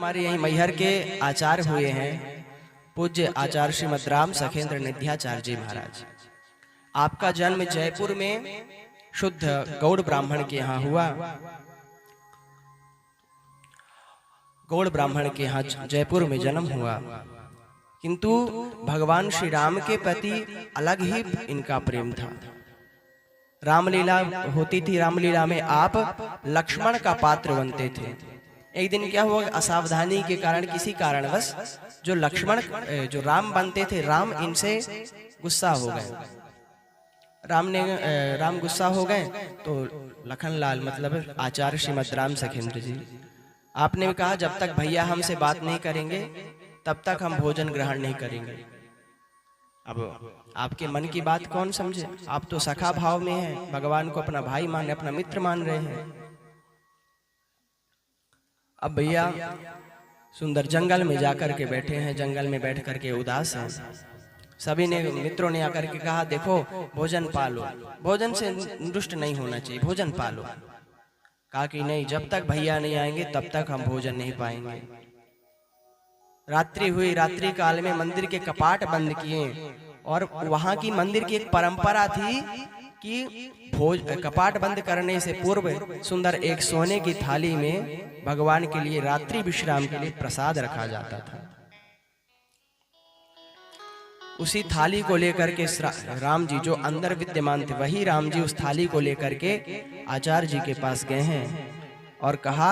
हमारे यहीं मैहर के आचार्य हुए हैं, पूज्य आचार्य श्रीमद राम सखेंद्र निध्याचार्य जी महाराज। आपका जन्म जयपुर में शुद्ध गौड़ ब्राह्मण के यहाँ हुआ। गौड़ ब्राह्मण के यहाँ जयपुर में जन्म हुआ, किंतु भगवान श्री राम के प्रति अलग ही इनका प्रेम था। रामलीला होती थी, रामलीला में आप लक्ष्मण का पात्र बनते थे। एक दिन क्या हुआ, असावधानी के कारण किसी कारणवश जो लक्ष्मण जो राम बनते थे, राम इनसे गुस्सा हो गए। राम गुस्सा हो गए तो लखनलाल मतलब आचार्य श्रीमद राम सखेंद्र जी, आपने कहा जब तक भैया हमसे बात नहीं करेंगे तब तक हम भोजन ग्रहण नहीं करेंगे। अब आपके मन की बात कौन समझे, आप तो सखा भाव में हैं, भगवान को अपना भाई मान, अपना मित्र मान रहे हैं। अब भैया सुंदर जंगल में जाकर के बैठे हैं, जंगल में बैठ करके उदास हैं। सभी ने मित्रों ने आकर के कहा देखो भोजन पालो, भोजन से रुष्ट नहीं होना चाहिए, भोजन पालो। कहा कि नहीं, जब तक भैया नहीं आएंगे तब तक हम भोजन नहीं पाएंगे। रात्रि हुई, रात्रि काल में मंदिर के कपाट बंद किए, और वहां की मंदिर की एक परंपरा थी कि कपाट बंद करने से पूर्व सुंदर एक सोने की थाली में भगवान के लिए रात्रि विश्राम के लिए प्रसाद रखा जाता था। उसी थाली को लेकर के राम जी जो अंदर विद्यमान थे, वही राम जी उस थाली को लेकर के आचार्य जी के पास गए हैं और कहा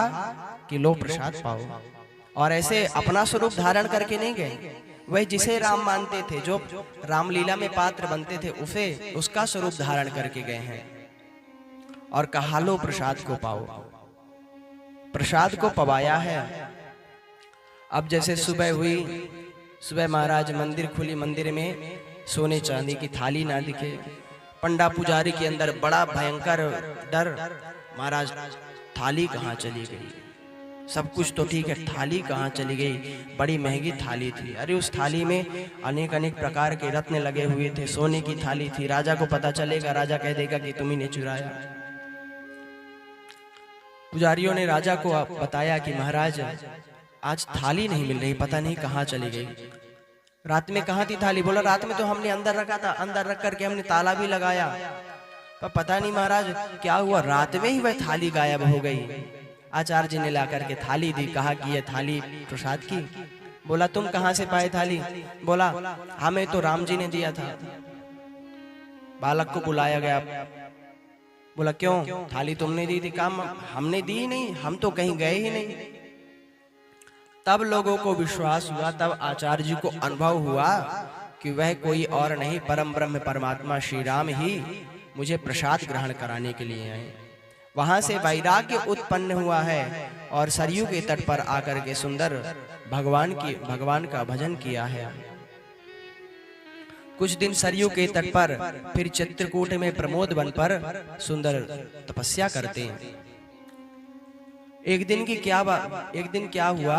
कि लो प्रसाद पाओ। और ऐसे अपना स्वरूप धारण करके नहीं गए, वह जिसे राम मानते थे, जो रामलीला में पात्र बनते थे, उसे उसका स्वरूप धारण करके गए हैं और कहा लो प्रसाद को पाओ। प्रसाद को पवाया है। अब जैसे सुबह हुई, सुबह महाराज मंदिर खुली, मंदिर में सोने चांदी की थाली ना दिखे। पंडा पुजारी के अंदर बड़ा भयंकर डर, महाराज थाली कहाँ चली गई, सब कुछ तो ठीक है, थाली कहाँ चली गई, बड़ी महंगी थाली थी। अरे उस थाली में अनेक अनेक प्रकार के रत्न लगे हुए थे, सोने की थाली थी। राजा को पता चलेगा, राजा कह देगा कि तुम्ही ने चुराया। पुजारियों ने राजा को बताया कि महाराज आज थाली नहीं मिल रही, पता नहीं कहाँ चली गई। रात में कहाँ थी थाली? बोला रात में तो हमने अंदर रखा था, अंदर रख करके हमने ताला भी लगाया, पर पता नहीं महाराज क्या हुआ, रात में ही वह थाली गायब हो गई। आचार्य जी ने ला करके थाली दी, कहा कि यह थाली प्रसाद की। बोला तुम कहाँ से पाए थाली? बोला हमें तो राम जी ने दिया था। बालक को बुलाया गया, बोला क्यों, थाली तुमने दी थी? काम हमने दी नहीं, हम तो कहीं गए ही नहीं। तब लोगों को विश्वास हुआ, तब आचार्य जी को अनुभव हुआ कि वह कोई और नहीं, परम ब्रह्म परमात्मा श्री राम ही मुझे प्रसाद ग्रहण कराने के लिए आए। वहां से वैराग्य उत्पन्न हुआ है और सरयू के तट पर आकर के सुंदर भगवान का भजन किया है। कुछ दिन सरयू के तट पर, फिर चित्रकूट में प्रमोद वन पर सुंदर तपस्या करते हैं। एक दिन क्या हुआ,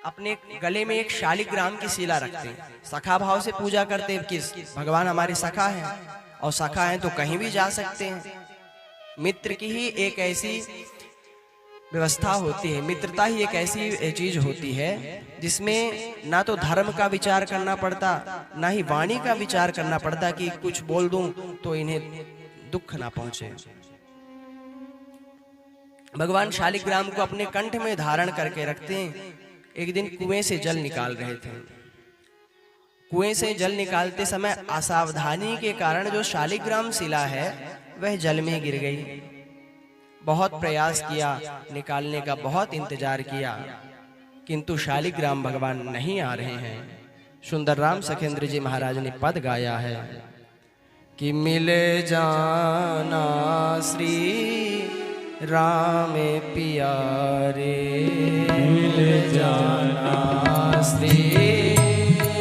अपने गले में एक शालिग्राम की शिला रखते हैं, सखा भाव से पूजा करते हैं। किस भगवान हमारे सखा हैं, और सखा हैं तो कहीं भी जा सकते हैं। मित्र की ही एक ऐसी व्यवस्था होती है, मित्रता ही एक ऐसी चीज होती है जिसमें ना तो धर्म का विचार करना पड़ता, ना ही वाणी का विचार करना पड़ता कि कुछ बोल दूं तो इन्हें दुख ना पहुंचे। भगवान शालिग्राम को अपने कंठ में धारण करके रखते हैं। एक दिन कुएं से जल निकाल रहे थे, कुएं से जल निकालते समय असावधानी के कारण जो शालिग्राम शिला है वह जल में गिर गई। बहुत प्रयास किया, निकालने का बहुत इंतजार किया, किंतु शालिग्राम भगवान नहीं आ रहे हैं। सुंदर राम सखेंद्र जी महाराज ने पद गाया है कि मिले जाना श्री राम प्यारे, मिले जाना श्री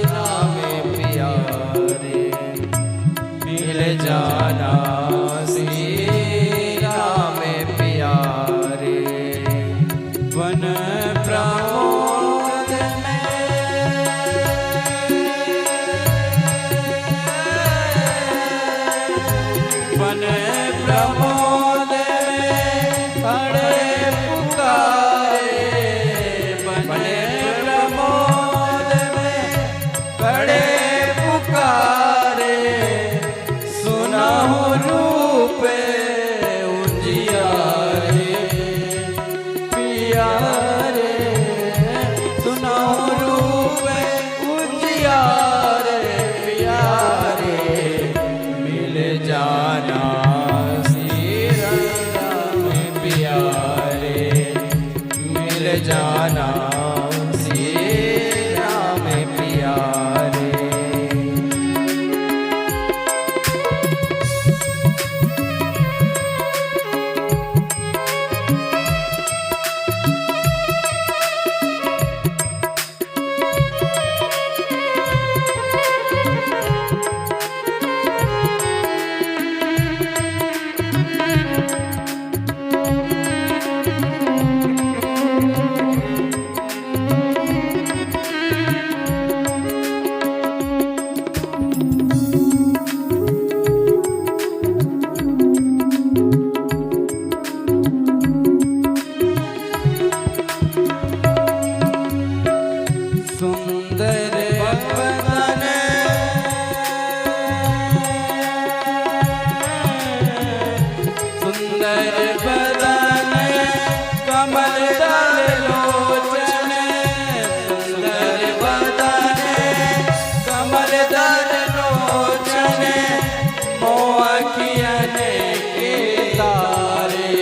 राम प्यारे, मिले जाना श्री राम प्यारे। वन प्रमोद में, वन प्रमोद में खड़े पुकारे, जाना श्री राम प्यारे। सुंदर बदन सुंदर बदन कमल दल लोचन सुंदर बदन कमल दल लोचन मोअखियन के तारे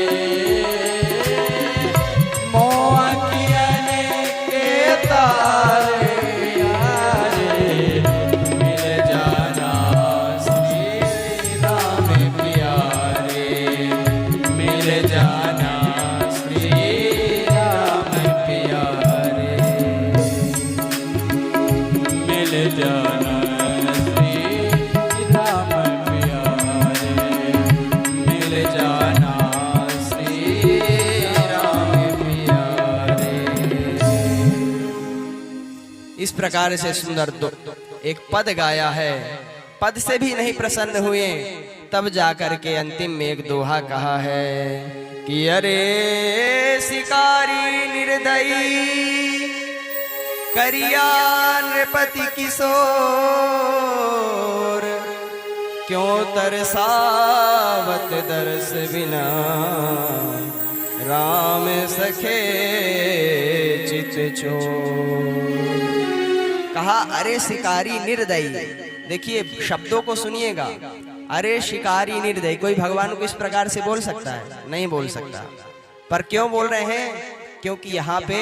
मोअखियन के तारे जाना श्री राम प्यारे। मिल जाना श्री राम प्यारे। मिल जाना श्री राम प्यारे। इस प्रकार से सुंदर एक पद गाया है। पद से भी नहीं प्रसन्न हुए, तब जाकर के अंतिम में एक दोहा कहा है कि अरे शिकारी निर्दयी करिया नृपति किशोर, क्यों तरसावत दर्श बिना राम सखे चित चोर। कहा अरे शिकारी निर्दयी। देखिए शब्दों को सुनिएगा। अरे शिकारी निर्दयी, कोई भगवान को इस प्रकार से बोल सकता है? नहीं बोल सकता। पर क्यों बोल रहे हैं? क्योंकि यहाँ पे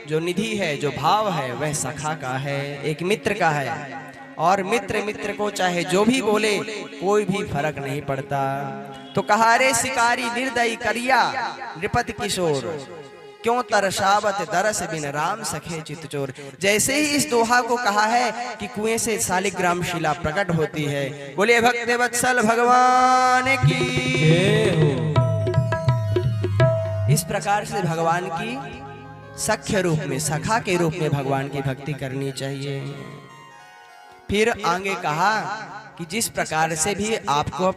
जो निधि है, जो भाव है, वह सखा का है, एक मित्र का है। और मित्र मित्र को चाहे जो भी बोले कोई भी फर्क नहीं पड़ता। तो कहा अरे शिकारी निर्दयी करिया नृपति किशोर, क्यों तरसावत दरस बिन राम सखे चित चोर। जैसे ही इस दोहा को कहा है कि कुएं से शालिग्राम शिला प्रकट होती है। बोले भक्त वत्सल भगवान की। इस प्रकार से भगवान की सख्य रूप में, सखा के रूप में भगवान की भक्ति करनी चाहिए। फिर आगे कहा कि जिस प्रकार से भी आपको